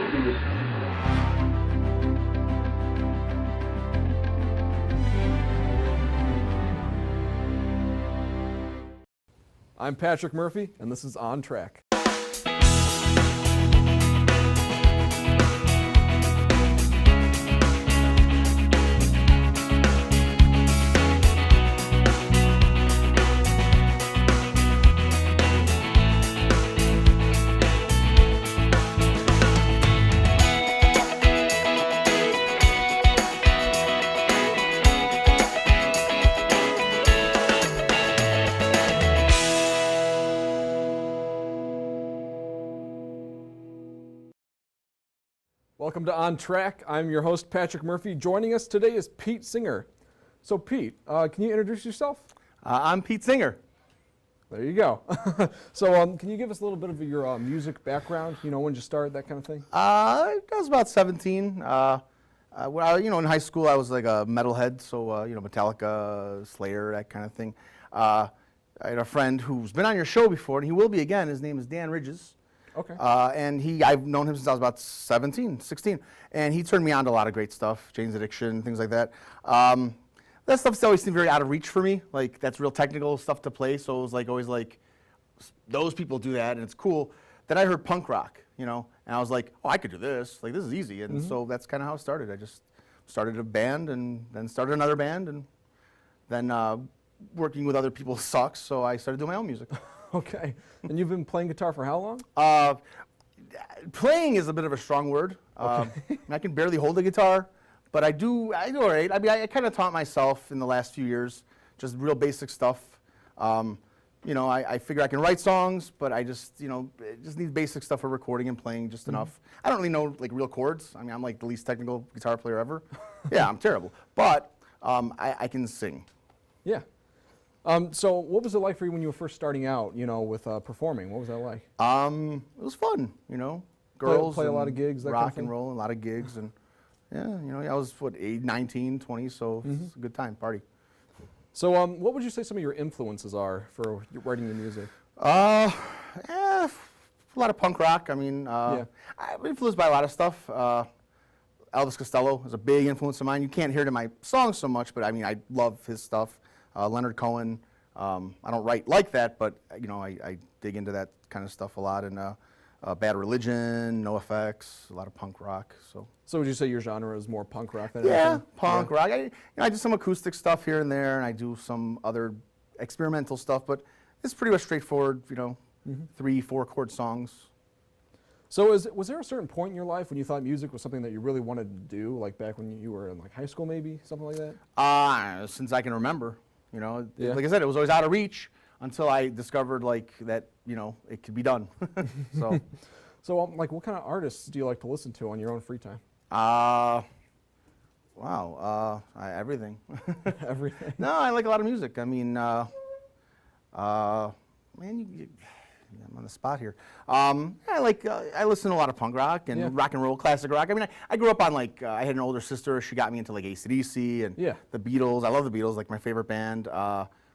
I'm Patrick Murphy, and this is On Track. Welcome to On Track. I'm your host, Patrick Murphy. Joining us today is Pete Singer. So Pete, can you introduce yourself? I'm Pete Singer. There you go. So can you give us a little bit of your music background, when you started, that kind of thing? I was about 17. In high school I was like a metalhead, so, Metallica, Slayer, that kind of thing. I had a friend who's been on your show before, and he will be again. His name is Dan Ridges. Okay. And I've known him since I was about 17, 16, and he turned me on to a lot of great stuff, Jane's Addiction, things like that. That stuff's always seemed very out of reach for me. Like, that's real technical stuff to play, so it was like always like, those people do that, and it's cool. Then I heard punk rock, and I was like, oh, I could do this. Like, this is easy, and so that's kind of how it started. I just started a band, and then started another band, and then working with other people sucks, so I started doing my own music. Okay. And you've been playing guitar for how long? Playing is a bit of a strong word. Okay. I can barely hold a guitar, but I do all right. I mean, I kind of taught myself in the last few years, just real basic stuff. I figure I can write songs, but I just need basic stuff for recording and playing just enough. I don't really know like real chords. I mean, I'm like the least technical guitar player ever. Yeah, I'm terrible, but I can sing. Yeah. So what was it like for you when you were first starting out, with performing? What was that like? It was fun, girls. Play a lot of gigs, that rock kind of thing? and roll, a lot of gigs, and I was 19, 20, so it's a good time, party. So what would you say some of your influences are for writing your music? A lot of punk rock. I mean, I'm influenced by a lot of stuff. Elvis Costello is a big influence of mine. You can't hear it in my songs so much, but I mean, I love his stuff. Leonard Cohen. I don't write like that, but I dig into that kind of stuff a lot. And Bad Religion, NoFX, a lot of punk rock. So would you say your genre is more punk rock than anything? anything? Punk rock. I do some acoustic stuff here and there, and I do some other experimental stuff, but it's pretty much straightforward. 3-4 chord songs. So was there a certain point in your life when you thought music was something that you really wanted to do, like back when you were in like high school, maybe something like that? Since I can remember. Yeah. Like I said, it was always out of reach until I discovered like that, it could be done. So like what kind of artists do you like to listen to on your own free time? Everything. Everything? No, I like a lot of music. I mean, man, I'm on the spot here. I listen to a lot of punk rock and rock and roll, classic rock. I mean, I grew up on like, I had an older sister. She got me into like AC/DC and the Beatles. I love the Beatles, like my favorite band.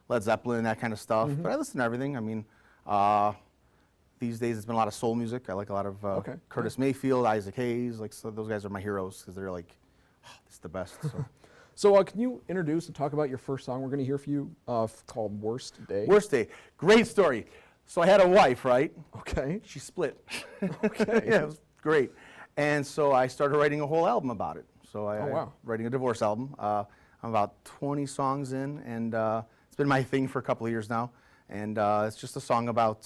Led Zeppelin, that kind of stuff. But I listen to everything. I mean, these days it's been a lot of soul music. I like a lot of Curtis Mayfield, Isaac Hayes. Like, so those guys are my heroes because they're like, this is the best. So. So can you introduce and talk about your first song we're going to hear for you called Worst Day? Worst Day. Great story. So I had a wife, right? Okay. She split. Okay. Yeah, it was great. And so I started writing a whole album about it. So I'm writing a divorce album. I'm about 20 songs in, and it's been my thing for a couple of years now. And it's just a song about,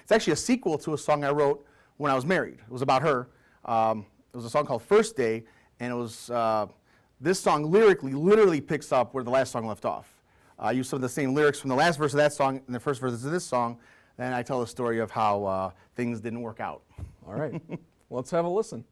it's actually a sequel to a song I wrote when I was married. It was about her. It was a song called First Day, and it was, this song lyrically literally picks up where the last song left off. I use some of the same lyrics from the last verse of that song and the first verse of this song. Then I tell the story of how things didn't work out. All right, let's have a listen.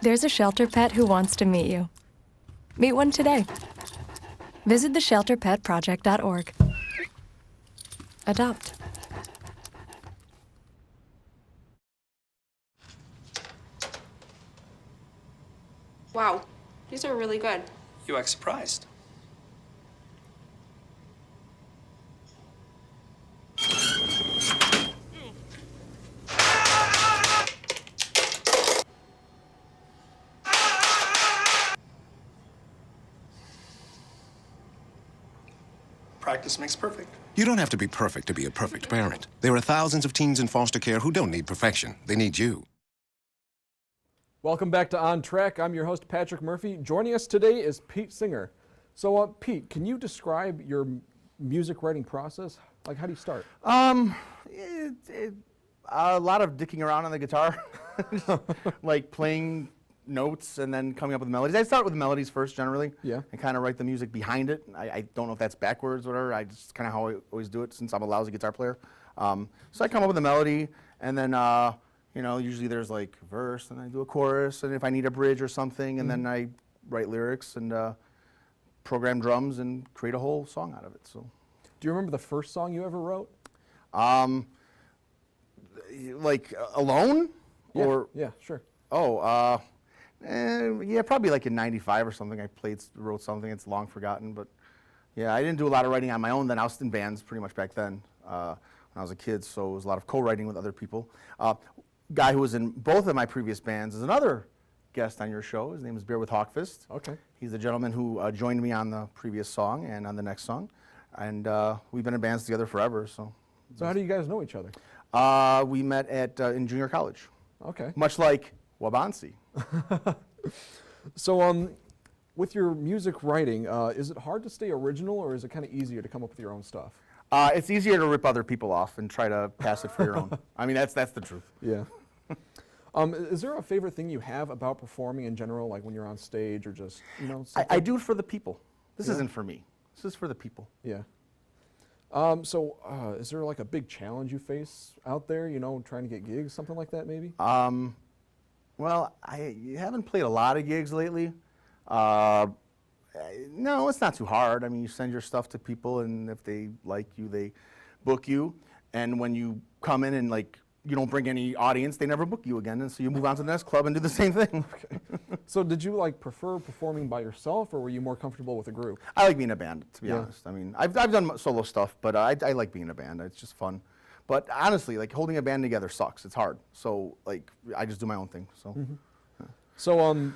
There's a shelter pet who wants to meet you. Meet one today. Visit theshelterpetproject.org. Adopt. Wow, these are really good. You act surprised. Practice makes perfect. You don't have to be perfect to be a perfect parent. There are thousands of teens in foster care who don't need perfection. They need you. Welcome back to On Track. I'm your host, Patrick Murphy. Joining us today is Pete Singer. So, Pete, can you describe your music writing process? Like, how do you start? A lot of dicking around on the guitar, like playing notes and then coming up with melodies. I start with melodies first, generally. Yeah. And kind of write the music behind it. I don't know if that's backwards or whatever. I just kind of how I always do it since I'm a lousy guitar player. So I come up with a melody, and then you know, usually there's like a verse, and I do a chorus, and if I need a bridge or something, and then I write lyrics and program drums and create a whole song out of it. So. Do you remember the first song you ever wrote? Like alone? Yeah, or yeah, sure. Oh, yeah, probably like in '95 or something. I wrote something. It's long forgotten, but yeah, I didn't do a lot of writing on my own. Then I was in bands pretty much back then when I was a kid, so it was a lot of co-writing with other people. Guy who was in both of my previous bands is another guest on your show. His name is Bear with Hawkfist. Okay. He's the gentleman who joined me on the previous song and on the next song, and we've been in bands together forever. So how do you guys know each other? We met at in junior college. Okay. Much like Wabansi. So, with your music writing, is it hard to stay original, or is it kind of easier to come up with your own stuff? It's easier to rip other people off and try to pass it for your own. I mean, that's the truth. Yeah. Is there a favorite thing you have about performing in general, like when you're on stage or just, you know? I do it for the people. This Yeah. isn't for me. This is for the people. Yeah. So, is there like a big challenge you face out there, you know, trying to get gigs, something like that maybe? Well, I haven't played a lot of gigs lately. No, it's not too hard. I mean, you send your stuff to people, and if they like you, they book you. And when you come in and like you don't bring any audience, they never book you again, and so you move on to the next club and do the same thing. Okay. So did you like prefer performing by yourself, or were you more comfortable with a group? I like being in a band, to be Yeah. honest. I mean, I've done solo stuff, but I like being in a band. It's just fun. But honestly, like holding a band together sucks. It's hard. So like I just do my own thing. So. So,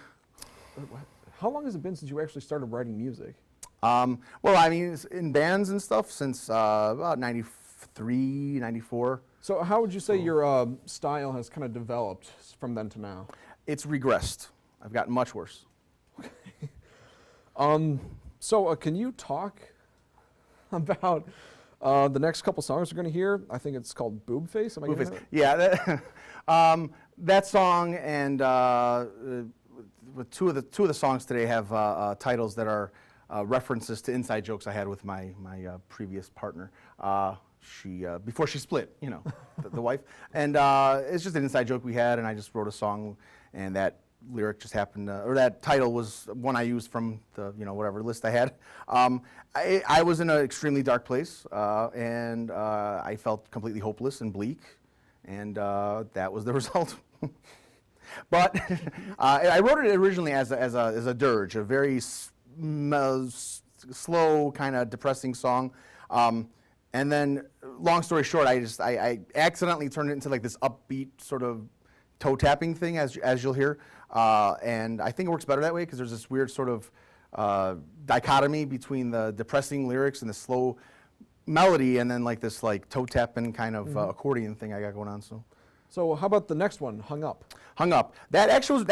how long has it been since you actually started writing music? Well, I mean, it's in bands and stuff since about 93, 94. So how would you say your style has kind of developed from then to now? It's regressed. I've gotten much worse. So can you talk about the next couple songs we're going to hear? I think it's called Boob Face. Am I getting that? Yeah, that song and two of the songs today have titles that are references to inside jokes I had with my previous partner. She before she split, you know, the wife, and it's just an inside joke we had, and I just wrote a song, and that lyric just happened, or that title was one I used from the whatever list I had. I was in an extremely dark place, and I felt completely hopeless and bleak, and that was the result. But I wrote it originally as a dirge, a very slow, kind of depressing song. And then, long story short, I accidentally turned it into like this upbeat sort of toe tapping thing, as you'll hear. And I think it works better that way because there's this weird sort of dichotomy between the depressing lyrics and the slow melody, and then like this like toe tapping kind of accordion thing I got going on. So how about the next one, Hung Up? Hung Up. That was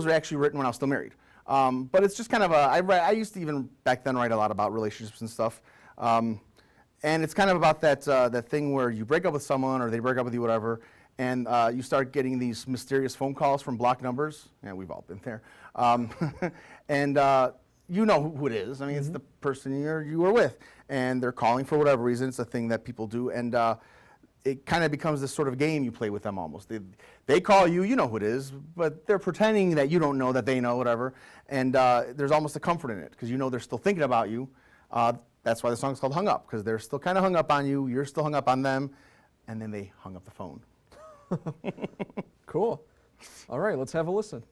actually written when I was still married. But it's just kind of I used to even back then write a lot about relationships and stuff. And it's kind of about that thing where you break up with someone or they break up with you, whatever, and you start getting these mysterious phone calls from blocked numbers. Yeah, we've all been there. And you know who it is. I mean, it's the person you were with, and they're calling for whatever reason. It's a thing that people do, and it kind of becomes this sort of game you play with them almost. They call you, you know who it is, but they're pretending that you don't know that they know, whatever. And there's almost a comfort in it because you know they're still thinking about you. That's why the song's called Hung Up, because they're still kind of hung up on you, you're still hung up on them, and then they hung up the phone. Cool. All right, let's have a listen.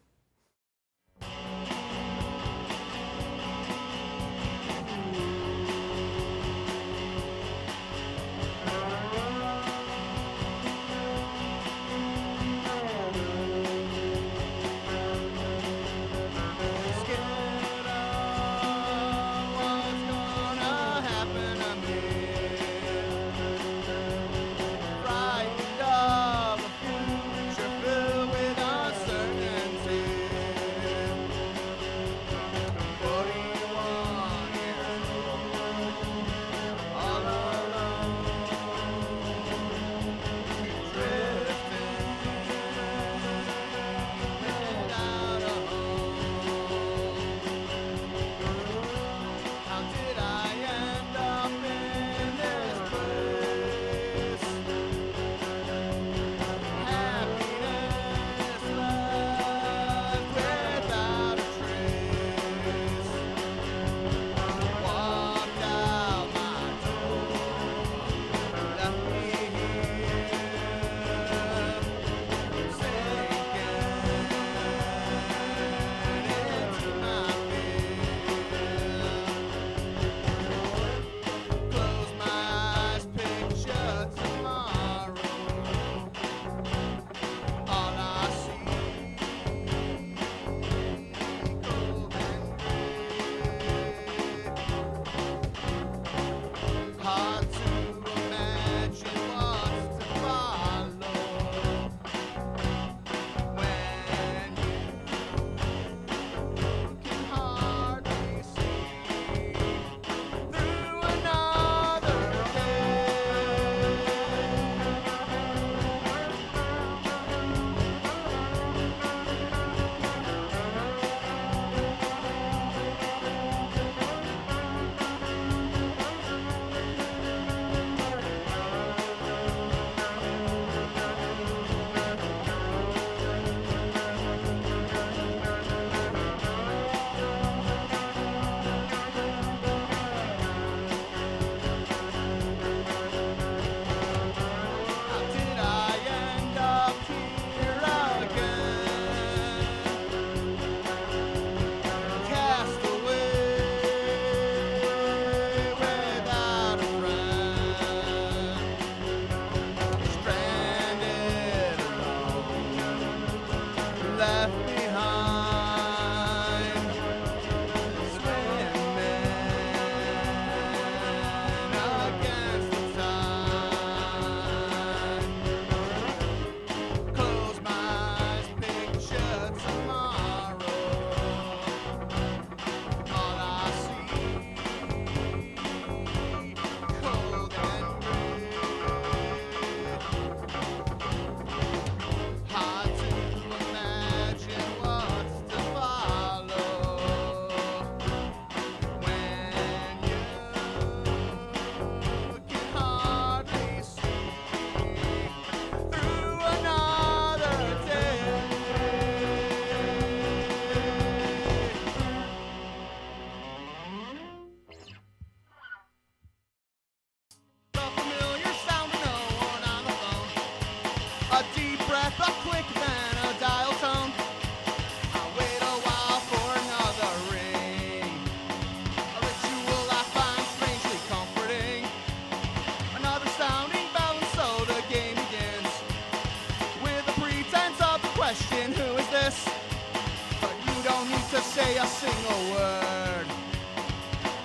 say a single word.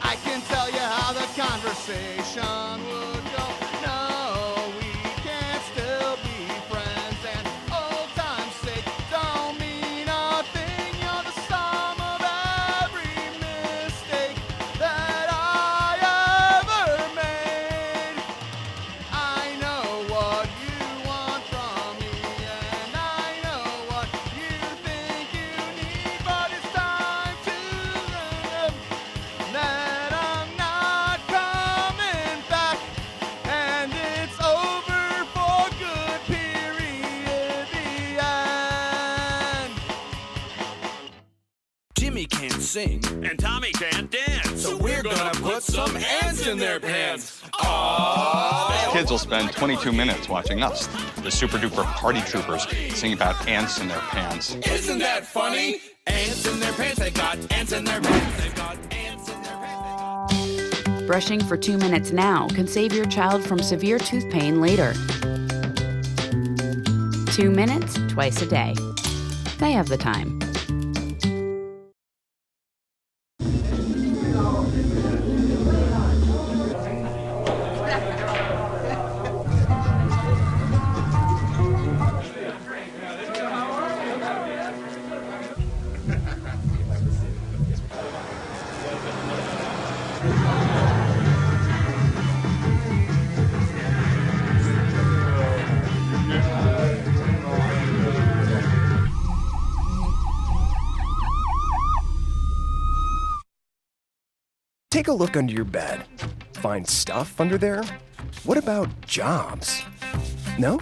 I can tell you how the conversation would go. No, we can't still be friends, and old time's sake don't mean a thing. You're the sum of every mistake that I ever made. I know what you want from me, and I know what you think you need, but it's time to learn that I'm not coming back. sing, and Tommy can't dance. So we're gonna put some ants in their pants. Aww. Kids will spend 22 minutes watching us, the super duper party troopers, sing about ants in their pants. Isn't that funny? Ants in their pants, they've got ants in their pants, they've got ants in their pants. Brushing for 2 minutes now can save your child from severe tooth pain later. 2 minutes, twice a day. They have the time. Take a look under your bed. Find stuff under there? What about jobs? No?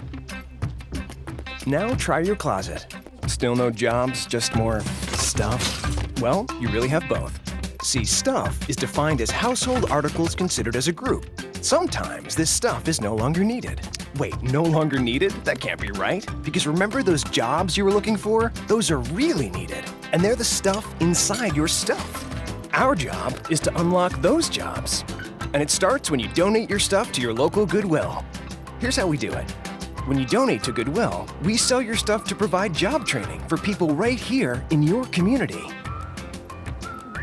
Now try your closet. Still no jobs, just more stuff? Well, you really have both. See, stuff is defined as household articles considered as a group. Sometimes this stuff is no longer needed. Wait, no longer needed? That can't be right. Because remember those jobs you were looking for? Those are really needed. And they're the stuff inside your stuff. Our job is to unlock those jobs. And it starts when you donate your stuff to your local Goodwill. Here's how we do it. When you donate to Goodwill, we sell your stuff to provide job training for people right here in your community.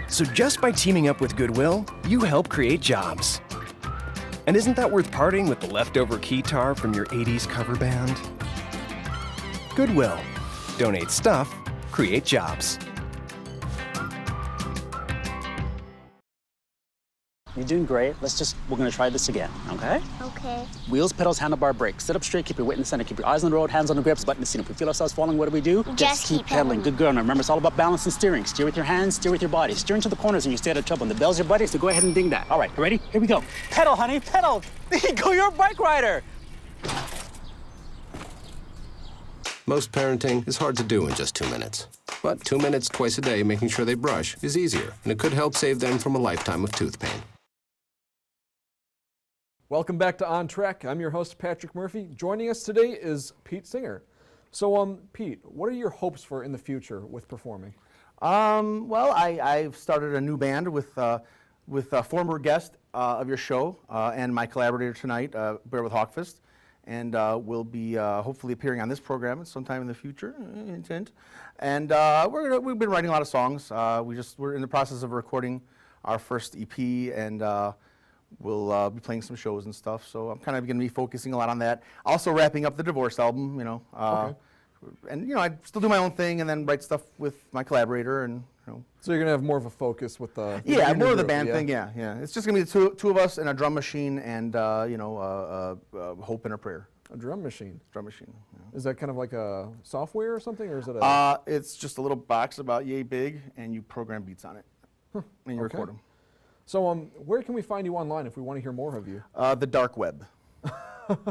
So just by teaming up with Goodwill, you help create jobs. And isn't that worth parting with the leftover keytar from your 80s cover band? Goodwill. Donate stuff, create jobs. You're doing great. We're gonna try this again, okay? Okay. Wheels, pedals, handlebar, brakes. Sit up straight, keep your weight in the center, keep your eyes on the road, hands on the grips, button the seat. If we feel ourselves falling, what do? Just keep pedaling. Good girl. Now remember, it's all about balance and steering. Steer with your hands, steer with your body. Steer into the corners and you stay out of trouble. And the bell's your buddy, so go ahead and ding that. All right, you ready? Here we go. Pedal, honey, pedal. There you go, you're a bike rider. Most parenting is hard to do in just 2 minutes. But 2 minutes twice a day making sure they brush is easier, and it could help save them from a lifetime of tooth pain. Welcome back to On Track. I'm your host, Patrick Murphy. Joining us today is Pete Singer. So, Pete, what are your hopes for in the future with performing? Well, I've started a new band with a former guest of your show and my collaborator tonight, Bear with Hawkfist, and we'll be hopefully appearing on this program sometime in the future, intent. And we've been writing a lot of songs. We're in the process of recording our first EP, and we'll be playing some shows and stuff. So I'm kind of going to be focusing a lot on that. Also wrapping up the Divorce album, Okay. And I still do my own thing and then write stuff with my collaborator and. So you're gonna have more of a focus with the more of the band thing. Yeah. It's just gonna be the two of us and a drum machine and hope and a prayer. A drum machine. Drum machine. Yeah. Is that kind of like a software or something, or is it a? It's just a little box about yay big, and you program beats on it, and you record them. So where can we find you online if we want to hear more of you? The dark web,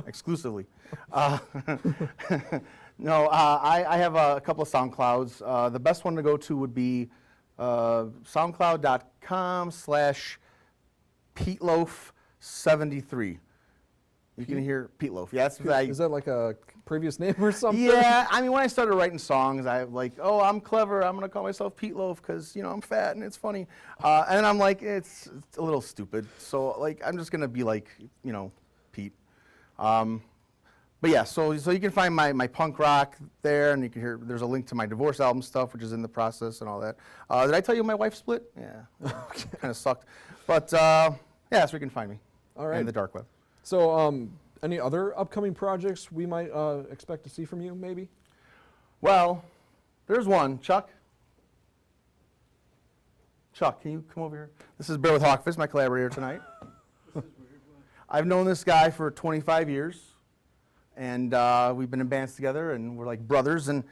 exclusively. No, I have a couple of SoundClouds. The best one to go to would be soundcloud.com/PeteLoaf73. You can hear PeteLoaf. Yeah, is that like a previous name or something? Yeah, I mean, when I started writing songs, I like, oh, I'm clever. I'm gonna call myself PeteLoaf because I'm fat and it's funny. And then I'm like, it's a little stupid. So like, I'm just gonna be like, Pete. But yeah, so you can find my punk rock there, and you can hear there's a link to my Divorce album stuff, which is in the process and all that. Did I tell you my wife split? Yeah, kind of sucked. But yeah, so you can find me. All right. In the dark web. So any other upcoming projects we might expect to see from you, maybe? Well, there's one. Chuck, can you come over here? This is Bear with Hawkfist, my collaborator tonight. I've known this guy for 25 years. And we've been in bands together, and we're like brothers. And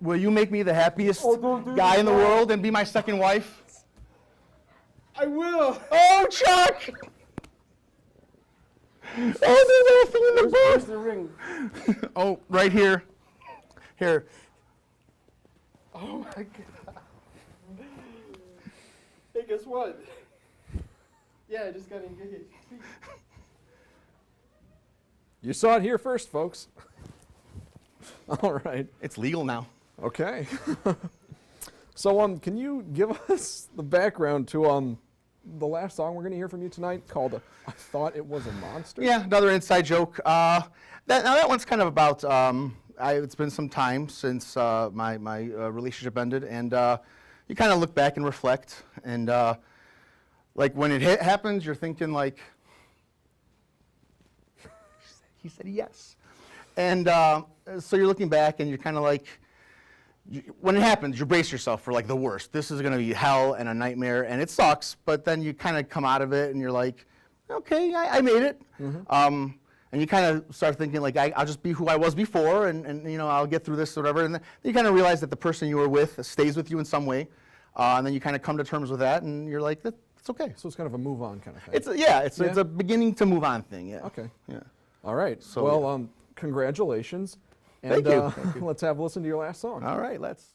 will you make me the happiest guy in the world and be my second wife? I will. Oh, Chuck! Oh, there's nothing in the book. Where's the ring? Oh, right here. Here. Oh my God. guess what? Yeah, I just got engaged. You saw it here first, folks. All right. It's legal now. Okay. So, can you give us the background to the last song we're going to hear from you tonight, called "I Thought It Was a Monster"? Yeah, another inside joke. That one's kind of about. It's been some time since my relationship ended, and you kind of look back and reflect, and like when it happens, you're thinking like, he said yes, and so you're looking back, and you're kind of like. When it happens, you brace yourself for like the worst. This is going to be hell and a nightmare, and it sucks. But then you kind of come out of it, and you're like, okay, I made it. And you kind of start thinking like, I'll just be who I was before, and I'll get through this or whatever. And then you kind of realize that the person you were with stays with you in some way, and then you kind of come to terms with that, and you're like, it's okay. So it's kind of a move on kind of thing. It's a beginning to move on thing. Yeah. Okay. Yeah. All right. So, well, congratulations. And Thank you. let's have a listen to your last song. All right, let's.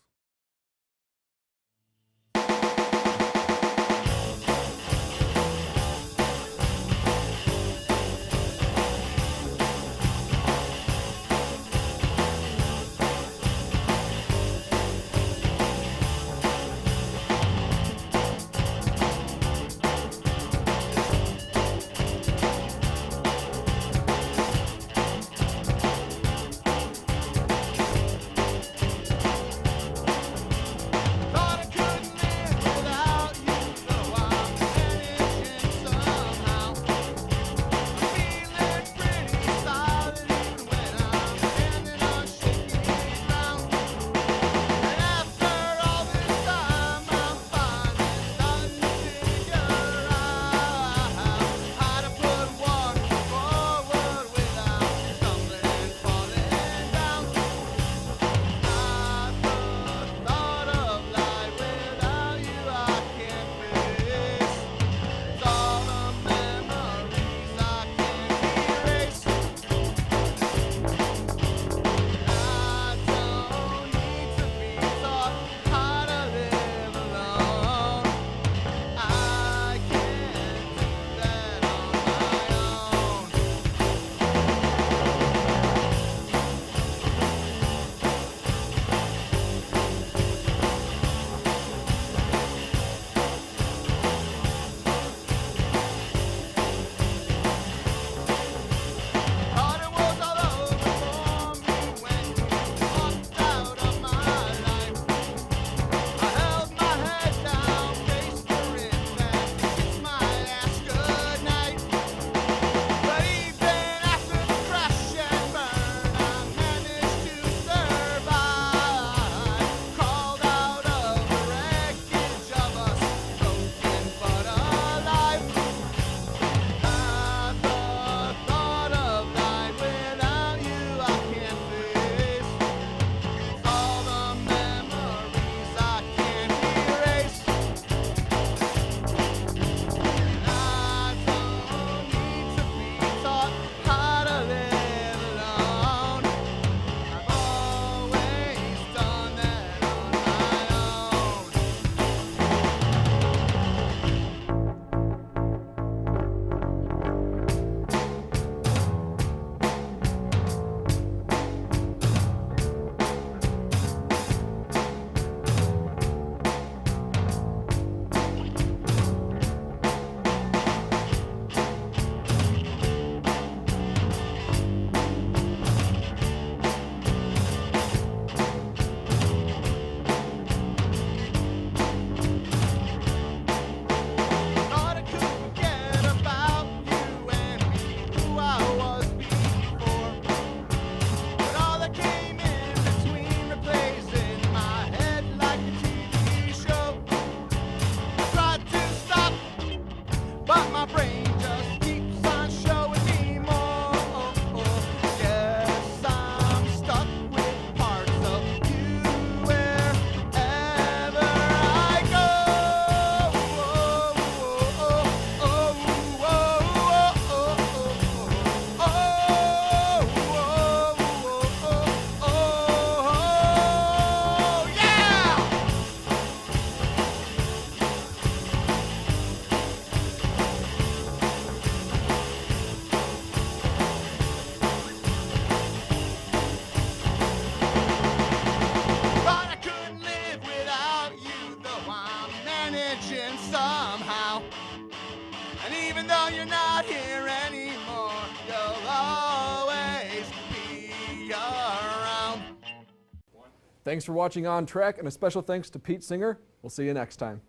Thanks for watching On Track, and a special thanks to Pete Singer. We'll see you next time.